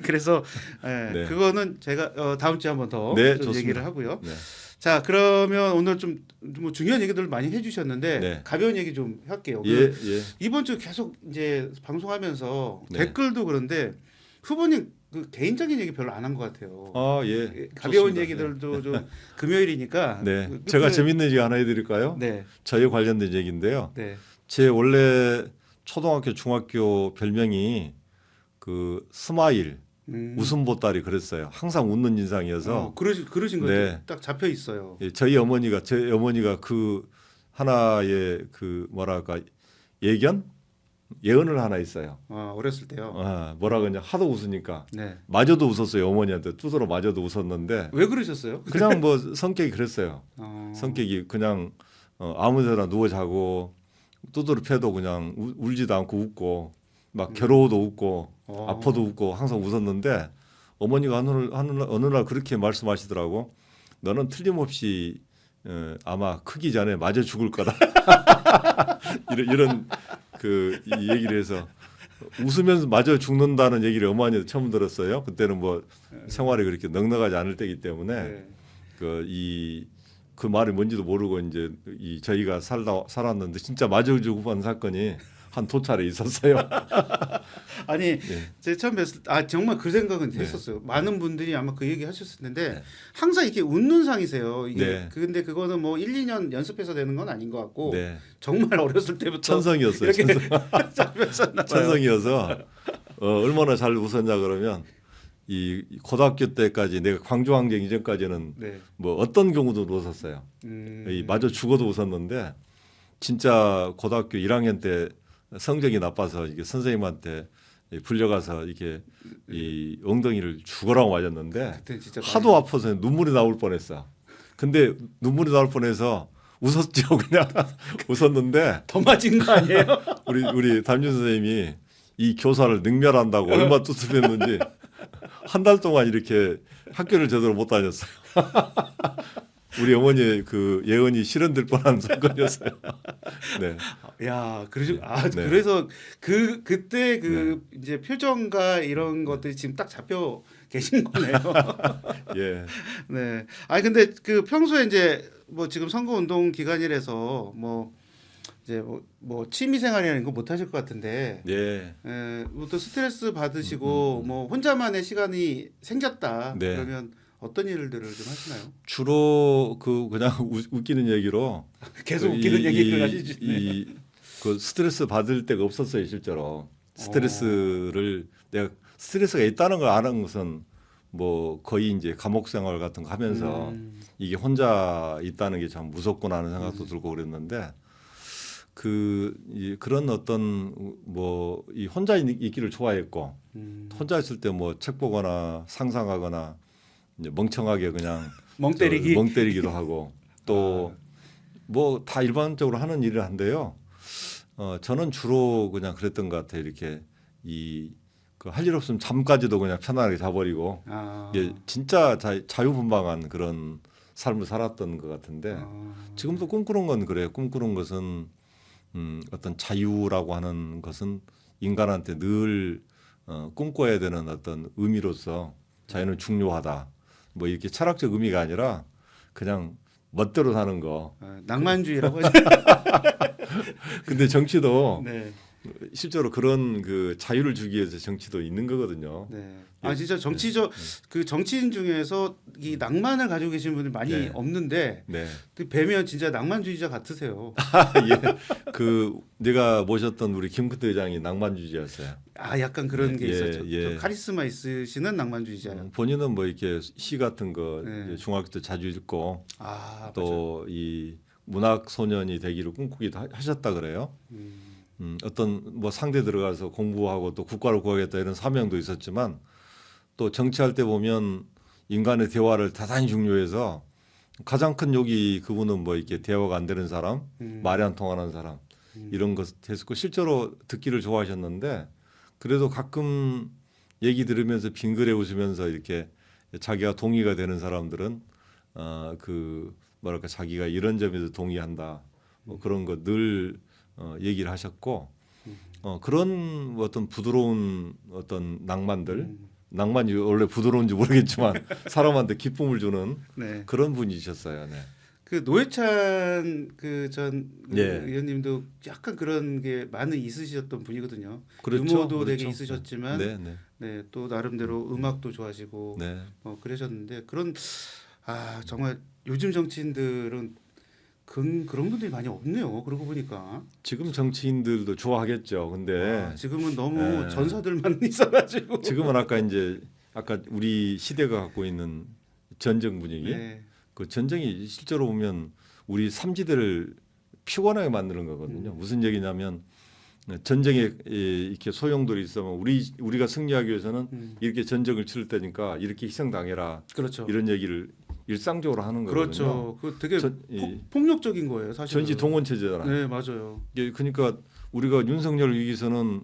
그래서 예, 네. 그거는 제가 다음 주에 한번 더 네, 좀 좋습니다. 얘기를 하고요. 네. 자, 그러면 오늘 좀 뭐 중요한 얘기들 많이 해주셨는데 네. 가벼운 얘기 좀 할게요. 예, 예. 이번 주 계속 이제 방송하면서 네. 댓글도 그런데 후보님 그 개인적인 얘기 별로 안 한 것 같아요. 아, 예. 가벼운 좋습니다. 얘기들도 좀 금요일이니까. 네. 그- 제가 그- 재밌는 얘기 하나 해드릴까요? 네, 저에 관련된 얘기인데요. 네. 제 원래 초등학교, 중학교 별명이 그 스마일, 웃음 보따리 그랬어요. 항상 웃는 인상이어서 그러신 거죠. 네. 딱 잡혀 있어요. 예, 저희 어머니가 제 어머니가 그 하나의 그 뭐랄까 예언을 하나 있어요. 어렸을 때요. 뭐라 그러냐 하도 웃으니까 네. 마저도 웃었어요. 어머니한테 두드러 마저도 웃었는데 왜 그러셨어요? 그냥 뭐 성격이 그랬어요. 성격이 그냥 아무데나 누워 자고 두드러 패도 그냥 울지도 않고 웃고 막 괴로워도 웃고 아파도 웃고 항상 웃었는데 어머니가 어느 날 그렇게 말씀하시더라고. 너는 틀림없이 아마 크기 전에 맞아 죽을 거다. 이런 그 이 얘기를 해서 웃으면서 맞아 죽는다는 얘기를 어머니한테 처음 들었어요. 그때는 뭐 생활이 그렇게 넉넉하지 않을 때이기 때문에 네. 그 말이 뭔지도 모르고 이제 저희가 살았는데 진짜 맞아 죽고 한 사건이 한 두 차례 있었어요. 아니 네. 제가 처음 뵀을 때 정말 그 생각은 네. 했었어요. 많은 분들이 아마 그 얘기 하셨을 텐데 네. 항상 이렇게 웃는 상이세요. 이게 네. 근데 그거는 뭐 1, 2년 연습해서 되는 건 아닌 것 같고 네. 정말 어렸을 때부터 천성이었어요. 이렇게 잡혔었나 봐요. 천성이어서 얼마나 잘 웃었냐 그러면 이 고등학교 때까지 내가 광주항쟁 이전까지는 네. 뭐 어떤 경우도 웃었어요. 이 마저 죽어도 웃었는데 진짜 고등학교 1학년 때 성적이 나빠서 이게 선생님한테 불려가서 이렇게 이 엉덩이를 죽어라고 맞았는데 그때 진짜 하도 아파서 눈물이 나올 뻔했어. 근데 눈물이 나올 뻔해서 웃었죠. 그냥 웃었는데 더 맞은 거 아니에요? 우리 담임 선생님이 이 교사를 능멸한다고 얼마나 뚜습했는지 한 달 동안 이렇게 학교를 제대로 못 다녔어요. 우리 어머니의 그 예언이 실현될 뻔한 사건이었어요. 네. 야, 네. 그래서 그때 이제 표정과 이런 것들이 지금 딱 잡혀 계신 거네요. 예. 네. 아니 근데 그 평소에 이제 뭐 지금 선거 운동 기간이라서 뭐 이제 뭐 취미 생활이라는 거 못 하실 것 같은데 예. 뭐또 스트레스 받으시고 뭐 혼자만의 시간이 생겼다. 네. 그러면 어떤 일들을 좀 하시나요? 주로 그냥 웃기는 얘기로 계속 웃기는 얘기를 하시지. 그 스트레스 받을 때가 없었어요, 실제로. 스트레스를 내가 스트레스가 있다는 걸 아는 것은 뭐 거의 이제 감옥 생활 같은 거 하면서 이게 혼자 있다는 게 참 무섭구나 하는 생각도 들고 그랬는데 그런 어떤 뭐 이 혼자 있기를 좋아했고 혼자 있을 때 뭐 책 보거나 상상하거나 이제 멍청하게 그냥 멍 때리기. 멍 때리기도 하고 또 뭐 다 일반적으로 하는 일을 한데요. 저는 주로 그냥 그랬던 것 같아요. 이렇게 할 일 없으면 잠까지도 그냥 편안하게 자버리고 이게 진짜 자유분방한 그런 삶을 살았던 것 같은데 지금도 꿈꾸는 건 그래요. 꿈꾸는 것은 어떤 자유라고 하는 것은 인간한테 늘 꿈꿔야 되는 어떤 의미로서 자유는 중요하다. 뭐 이렇게 철학적 의미가 아니라 그냥 멋대로 사는 거. 낭만주의라고 하죠. 근데 정치도 네. 실제로 그런 그 자유를 주기 위해서 정치도 있는 거거든요. 네. 진짜 그 정치인 중에서 이 낭만을 가지고 계신 분들 많이 네. 없는데 네. 뵈면 진짜 낭만주의자 같으세요. 예. 내가 모셨던 우리 김근태 의장이 낭만주의자였어요. 약간 그런 게 예, 있었죠. 예. 좀 카리스마 있으시는 낭만주의자요. 본인은 뭐 이렇게 시 같은 거 네. 중학교 때 자주 읽고 맞아요. 또 이 문학 소년이 되기를 꿈꾸기도 하셨다 그래요. 어떤 뭐 상대 들어가서 공부하고 또 국가를 구하겠다 이런 사명도 있었지만 또 정치할 때 보면 인간의 대화를 대단히 중요해서 가장 큰 욕이 그분은 뭐 이렇게 대화가 안 되는 사람, 말이 안 통하는 사람 이런 것 했었고 실제로 듣기를 좋아하셨는데 그래도 가끔 얘기 들으면서 빙그레 웃으면서 이렇게 자기가 동의가 되는 사람들은 뭐랄까 자기가 이런 점에서 동의한다. 뭐 그런 거 늘 얘기를 하셨고 그런 어떤 부드러운 어떤 낭만들 낭만이 원래 부드러운지 모르겠지만 사람한테 기쁨을 주는 네. 그런 분이셨어요. 네. 그 노회찬 그 전 예. 의원님도 약간 그런 게 많이 있으셨던 분이거든요. 그렇죠. 유머도 그렇죠. 되게 있으셨지만 네, 네. 네, 또 나름대로 음악도 좋아하시고 네. 그러셨는데 그런 정말 요즘 정치인들은 그런 분들이 많이 없네요. 그러고 보니까 지금 정치인들도 좋아하겠죠. 근데 지금은 너무 예. 전사들만 있어가지고 지금은 아까 우리 시대가 갖고 있는 전쟁 분위기, 네. 그 전쟁이 실제로 보면 우리 삼지대를 피곤하게 만드는 거거든요. 무슨 얘기냐면 전쟁에 이렇게 소용돌이 있으면 우리가 승리하기 위해서는 이렇게 전쟁을 치를 때니까 이렇게 희생당해라. 그렇죠. 이런 얘기를 일상적으로 하는 거거든요. 그렇죠. 그 되게 폭력적인 거예요, 사실. 전시 동원 체제잖아요. 네, 맞아요. 그러니까 우리가 윤석열 위기에서는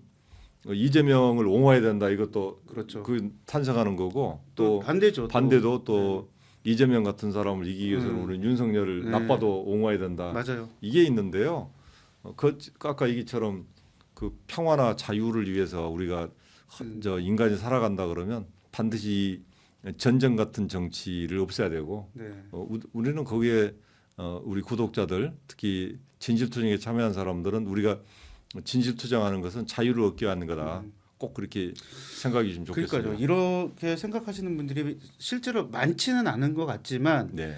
이재명을 옹호해야 된다. 이것도 그렇죠. 그 탄성하는 거고 또 반대도 또 이재명 같은 사람을 이기기 위해서는 우리는 윤석열을 네. 나빠도 옹호해야 된다. 맞아요. 이게 있는데요. 아까 얘기처럼 그 평화나 자유를 위해서 우리가 인간이 살아간다 그러면 반드시 전쟁 같은 정치를 없애야 되고 네. 우리는 거기에 우리 구독자들 특히 진실투쟁에 참여한 사람들은 우리가 진실투쟁하는 것은 자유를 얻기 위한 거다. 꼭 그렇게 생각이 좀 좋겠습니다. 그러니까요. 이렇게 생각하시는 분들이 실제로 많지는 않은 것 같지만 네.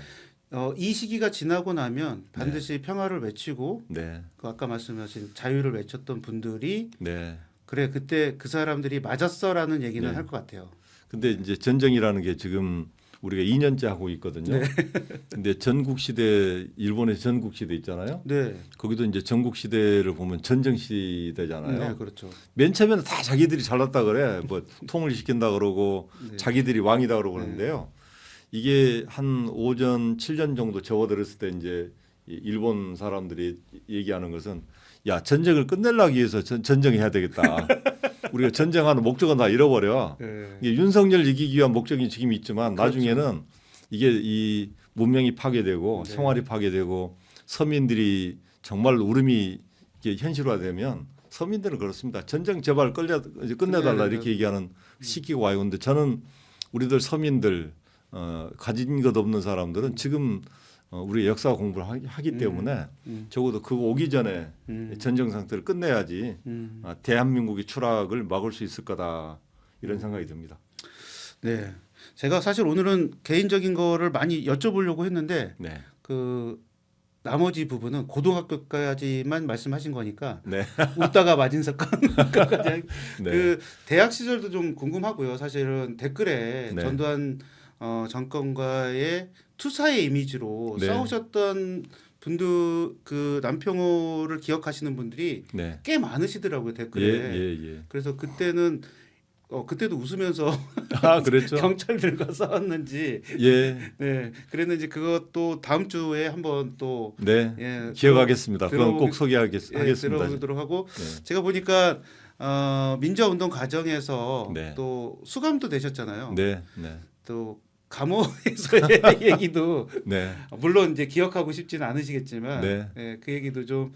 이 시기가 지나고 나면 반드시 평화를 외치고 네. 그 아까 말씀하신 자유를 외쳤던 분들이 네. 그래 그때 그 사람들이 맞았어라는 얘기는 네. 할 것 같아요. 근데 이제 전쟁이라는 게 지금 우리가 2년째 하고 있거든요. 근데 전국 시대 일본의 전국 시대 있잖아요. 네. 거기도 이제 전국 시대를 보면 전쟁 시대잖아요. 네, 그렇죠. 맨 처음에는 다 자기들이 잘났다 그래. 뭐 통을 시킨다 그러고 자기들이 왕이다 그러고 그러는데요. 이게 한 5년, 7년 정도 접어들었을 때 이제 일본 사람들이 얘기하는 것은 야 전쟁을 끝내려기 위해서 전쟁해야 되겠다. 우리가 전쟁하는 목적은 다 잃어버려. 네. 이게 윤석열 이기기 위한 목적이 지금 있지만 그렇죠. 나중에는 이게 이 문명이 파괴되고 네. 생활이 파괴되고 서민들이 정말 울음이 이게 현실화되면 서민들은 그렇습니다. 전쟁 제발 끝내달라 이렇게 얘기하는 시기가 와요. 근데 저는 우리들 서민들 가진 것 없는 사람들은 지금 우리 역사 공부를 하기 때문에 적어도 그거 오기 전에 전쟁 상태를 끝내야지 대한민국의 추락을 막을 수 있을 거다 이런 생각이 듭니다. 네. 제가 사실 오늘은 개인적인 거를 많이 여쭤보려고 했는데 네. 그 나머지 부분은 고등학교까지만 말씀하신 거니까 네. 웃다가 맞은 사건까지 네. 그 대학 시절도 좀 궁금하고요. 사실은 댓글에 네. 전두환 정권과의 투사의 이미지로 네. 싸우셨던 분들 그 남평호를 기억하시는 분들이 네. 꽤 많으시더라고요 댓글에. 예. 그래서 그때는 그때도 웃으면서 그랬죠. 경찰들과 싸웠는지 예. 네 그랬는지 그것도 다음 주에 한번 또 네. 예, 기억하겠습니다. 그건 꼭 소개하겠습니다. 들어보도록 하고 네. 제가 보니까 민주화운동 과정에서 네. 또 수감도 되셨잖아요. 네. 또 감옥에서의 얘기도 네. 물론 이제 기억하고 싶지는 않으시겠지만 네. 예, 그 얘기도 좀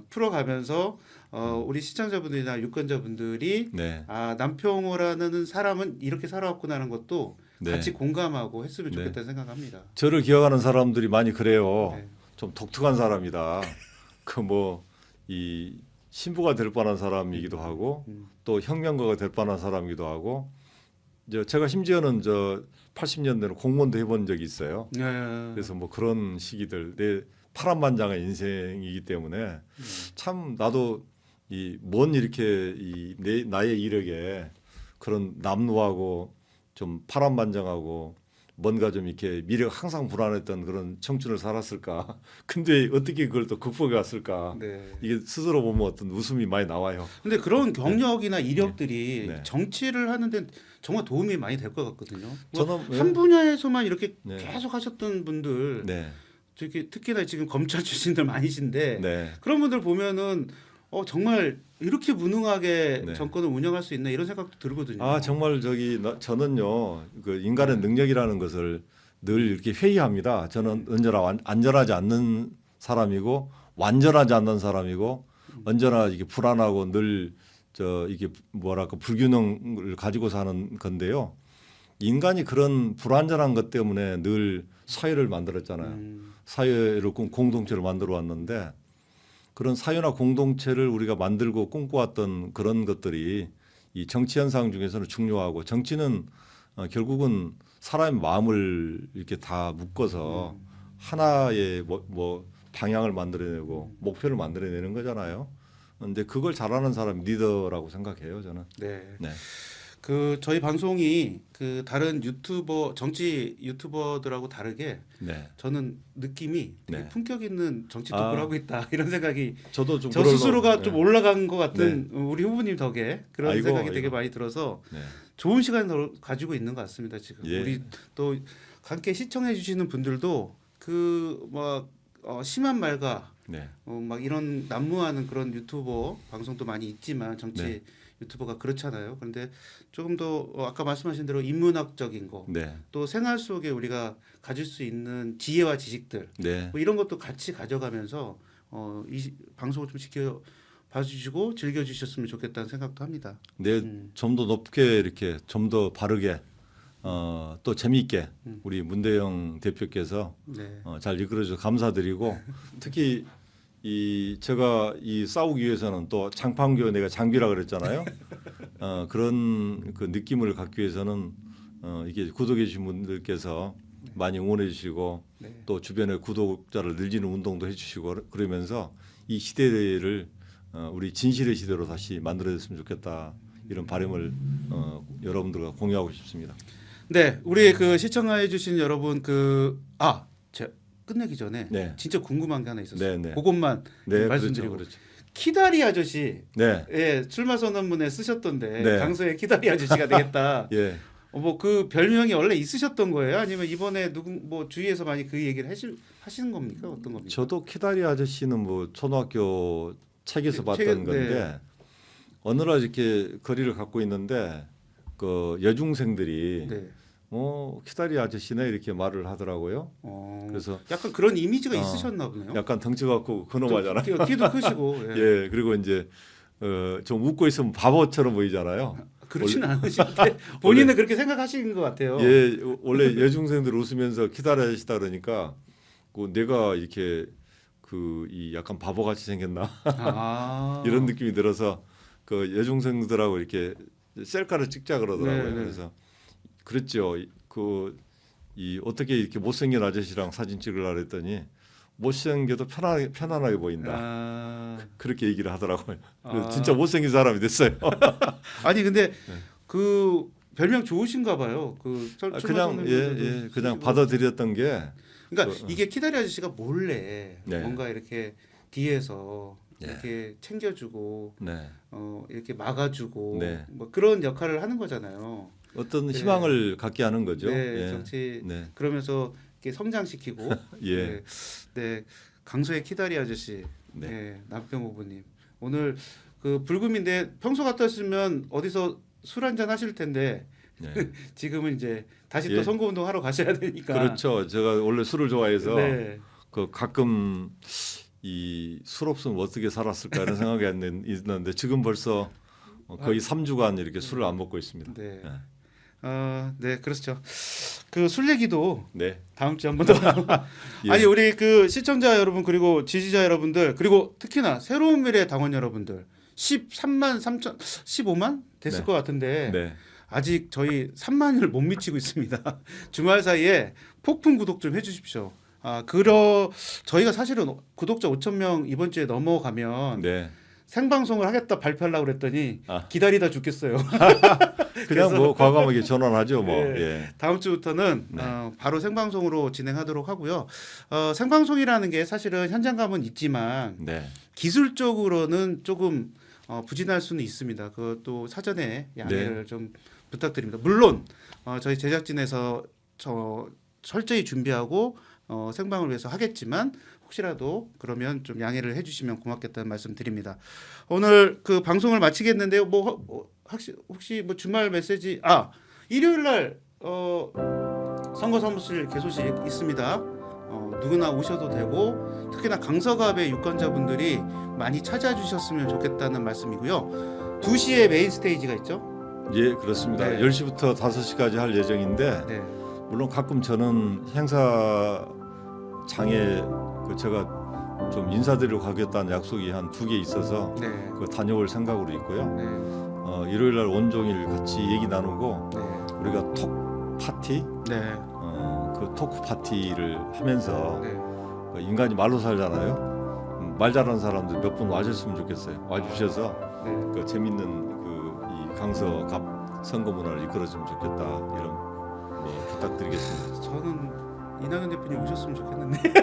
풀어가면서 우리 시청자분들이나 유권자분들이 네. 남평호라는 사람은 이렇게 살아왔구나라는 것도 네. 같이 공감하고 했으면 네. 좋겠다는 생각합니다. 저를 기억하는 사람들이 많이 그래요. 네. 좀 독특한 사람이다. 이 신부가 될 뻔한 사람이기도 하고 또 혁명가가 될 뻔한 사람이기도 하고 제가 심지어는 80년대는 공무원도 해본 적이 있어요. 네. 그래서 뭐 그런 시기들 내 파란만장한 인생이기 때문에 참 나도 뭔 이렇게 나의 이력에 그런 남루하고 좀 파란만장하고 뭔가 좀 이렇게 미래가 항상 불안했던 그런 청춘을 살았을까. 근데 어떻게 그걸 또 극복해 왔을까. 네. 이게 스스로 보면 어떤 웃음이 많이 나와요. 근데 그런 경력이나 이력들이 네. 정치를 하는데 정말 도움이 많이 될 것 같거든요. 뭐 저는 한 분야에서만 이렇게 네. 계속 하셨던 분들, 네. 특히나 지금 검찰 출신들 많으신데 네. 그런 분들 보면은 정말 이렇게 무능하게 네. 정권을 운영할 수 있나 이런 생각도 들거든요. 정말 저는요 그 인간의 능력이라는 것을 늘 이렇게 회의합니다. 저는 언제나 안전하지 않는 사람이고 완전하지 않는 사람이고 언제나 이게 불안하고 늘 이게 뭐랄까 불균형을 가지고 사는 건데요. 인간이 그런 불완전한 것 때문에 늘 사회를 만들었잖아요. 사회를 공동체를 만들어 왔는데 그런 사회나 공동체를 우리가 만들고 꿈꿔왔던 그런 것들이 이 정치 현상 중에서는 중요하고 정치는 결국은 사람의 마음을 이렇게 다 묶어서 하나의 뭐 방향을 만들어내고 목표를 만들어내는 거잖아요. 그런데 그걸 잘하는 사람이 리더라고 생각해요, 저는. 네. 네. 그 저희 방송이 그 다른 정치 유튜버들하고 다르게 네. 저는 느낌이 되게 네. 품격 있는 정치 토크를 하고 있다 이런 생각이 저도 좀 저 스스로가 좀 올라간 것 같은 네. 우리 후보님 덕에 그런 아이고, 생각이 되게 아이고. 많이 들어서 네. 좋은 시간을 가지고 있는 것 같습니다. 지금 예. 우리 또 함께 시청해 주시는 분들도 그 막 심한 말과 네. 막 이런 난무하는 그런 유튜버 방송도 많이 있지만 정치 네. 유튜버가 그렇잖아요. 그런데 조금 더 아까 말씀하신 대로 인문학적인 거, 네. 또 생활 속에 우리가 가질 수 있는 지혜와 지식들 네. 뭐 이런 것도 같이 가져가면서 이 방송을 좀 지켜 봐주시고 즐겨주셨으면 좋겠다는 생각도 합니다. 네. 좀 더 높게 이렇게 좀 더 바르게 또 재미있게 우리 문대영 대표께서 네. 잘 이끌어줘서 감사드리고 특히 제가 싸우기 위해서는 또 장판교 내가 장비라 그랬잖아요. 그런 그 느낌을 갖기 위해서는 이게 구독해 주신 분들께서 많이 응원해 주시고 네. 또 주변에 구독자를 늘리는 운동도 해주시고 그러면서 이 시대를 우리 진실의 시대로 다시 만들어졌으면 좋겠다 이런 바람을 여러분들과 공유하고 싶습니다. 네, 우리 그 시청해주신 여러분 제가 끝내기 전에 네. 진짜 궁금한 게 하나 있었어요. 네, 네. 그것만 네, 말씀드리고 그렇죠. 키다리 아저씨, 네, 예, 출마 선언문에 쓰셨던데 네. 강서의 키다리 아저씨가 되겠다. 예, 뭐 그 별명이 원래 있으셨던 거예요? 아니면 이번에 뭐 주위에서 많이 그 얘기를 하시는 겁니까? 어떤 겁니까? 저도 키다리 아저씨는 뭐 초등학교 책에서 봤던 건데 네. 어느 날 이렇게 거리를 갖고 있는데 그 여중생들이 네. 키다리 아저씨네 이렇게 말을 하더라고요. 그래서 약간 그런 이미지가 있으셨나 보네요. 약간 덩치 갖고 근엄하잖아. 키도 크시고. 예. 예, 그리고 이제 좀 웃고 있으면 바보처럼 보이잖아요. 그렇진 않으신데 본인은 그렇게 생각하시는 것 같아요. 예, 원래 여중생들 웃으면서 키다리 아저씨다 그러니까 내가 이렇게 이 약간 바보같이 생겼나 이런 느낌이 들어서 그 여중생들하고 이렇게 셀카를 찍자 그러더라고요. 네, 네. 그래서 그랬죠. 어떻게 이렇게 못생긴 아저씨랑 사진 찍으려 그랬더니 못생겨도 편안하게 보인다. 그렇게 얘기를 하더라고요. 그래서 진짜 못생긴 사람이 됐어요. 아니 근데 그 별명 좋으신가 봐요. 그냥 그냥 받아들였던 게. 그러니까 이게 키다리 아저씨가 몰래 네. 뭔가 이렇게 뒤에서 네. 이렇게 챙겨주고 네. 이렇게 막아주고 네. 뭐 그런 역할을 하는 거잖아요. 어떤 희망을 갖게 하는 거죠. 네, 예. 정치 네. 그러면서 이렇게 성장시키고 예. 네, 강서의 키다리 아저씨, 네. 네, 남평 후보님 오늘 그 불금인데 평소 같았으면 어디서 술 한잔 하실 텐데 네. 지금은 이제 다시 예. 또 선거운동 하러 가셔야 되니까. 그렇죠. 제가 원래 술을 좋아해서 네. 가끔 이 술 없으면 어떻게 살았을까 이런 생각이 있는데 지금 벌써 거의 3주간 이렇게 술을 안 먹고 있습니다. 네. 네. 네, 그렇죠. 그 술 얘기도 네. 다음 주에 한번 더. 예. 아니 우리 그 시청자 여러분 그리고 지지자 여러분들 그리고 특히나 새로운 미래 당원 여러분들 13만 3천 15만 됐을 네. 것 같은데 네. 아직 저희 3만을 못 미치고 있습니다. 주말 사이에 폭풍 구독 좀 해주십시오. 저희가 사실은 구독자 5천 명 이번 주에 넘어가면 네. 생방송을 하겠다 발표하려고 그랬더니 아. 기다리다 죽겠어요. 그냥 뭐 과감하게 전환하죠, 뭐. 네. 예. 다음 주부터는 네. 바로 생방송으로 진행하도록 하고요. 생방송이라는 게 사실은 현장감은 있지만 네. 기술적으로는 조금 부진할 수는 있습니다. 그것도 사전에 양해를 좀 부탁드립니다. 물론 저희 제작진에서 철저히 준비하고 생방을 위해서 하겠지만 혹시라도 그러면 좀 양해를 해주시면 고맙겠다는 말씀드립니다. 오늘 그 방송을 마치겠는데요. 혹시 뭐 주말 메시지 일요일 날 선거 사무실 개소식 있습니다. 누구나 오셔도 되고 특히나 강서갑의 유권자분들이 많이 찾아주셨으면 좋겠다는 말씀이고요. 2시에 메인 스테이지가 있죠. 예, 그렇습니다. 네. 10시부터 5시까지 할 예정인데 네. 물론 가끔 저는 행사장에 제가 좀 인사드리러 가겠다는 약속이 한 2개 있어서 네. 그 다녀올 생각으로 있고요. 네. 일요일 날 온종일 같이 얘기 나누고 네. 우리가 톡 파티, 네. 그 토크 파티를 하면서 네. 그 인간이 말로 살잖아요. 말 잘하는 사람들 몇 분 와주셨으면 좋겠어요. 와주셔서 네. 그 재밌는 이 강서갑 선거 문화를 이끌어주면 좋겠다 이런 부탁드리겠습니다. 저는 이낙연 대표님 오셨으면 좋겠는데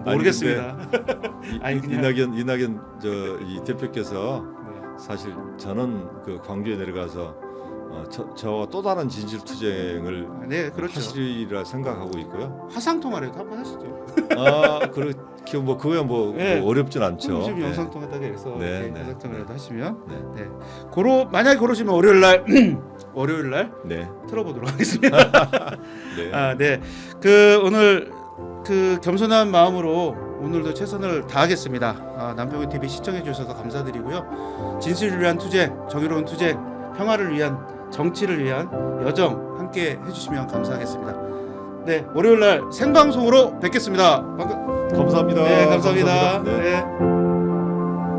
모르겠습니다. 아니, 그냥- 이낙연 이 대표께서 네. 사실 저는 그 광주에 내려가서 저와 또 다른 진실 투쟁을 네, 그렇죠. 하시리라 생각하고 있고요. 화상 통화라도 한번 하시죠. 그렇게 그거야 네. 어렵진 않죠. 지금 네. 영상 통화다가 해서 네, 이렇게 네, 화상 통화라도 하시면 네. 만약에 그러시면 월요일 날 네. 틀어보도록 하겠습니다. 네. 네. 오늘 겸손한 마음으로 오늘도 최선을 다하겠습니다. 남평균 TV 시청해 주셔서 감사드리고요. 진실을 위한 투쟁, 정의로운 투쟁, 평화를 위한 정치를 위한 여정 함께 해주시면 감사하겠습니다. 네, 월요일 날 생방송으로 뵙겠습니다. 감사합니다. 네, 감사합니다. 감사합니다. 네. 네.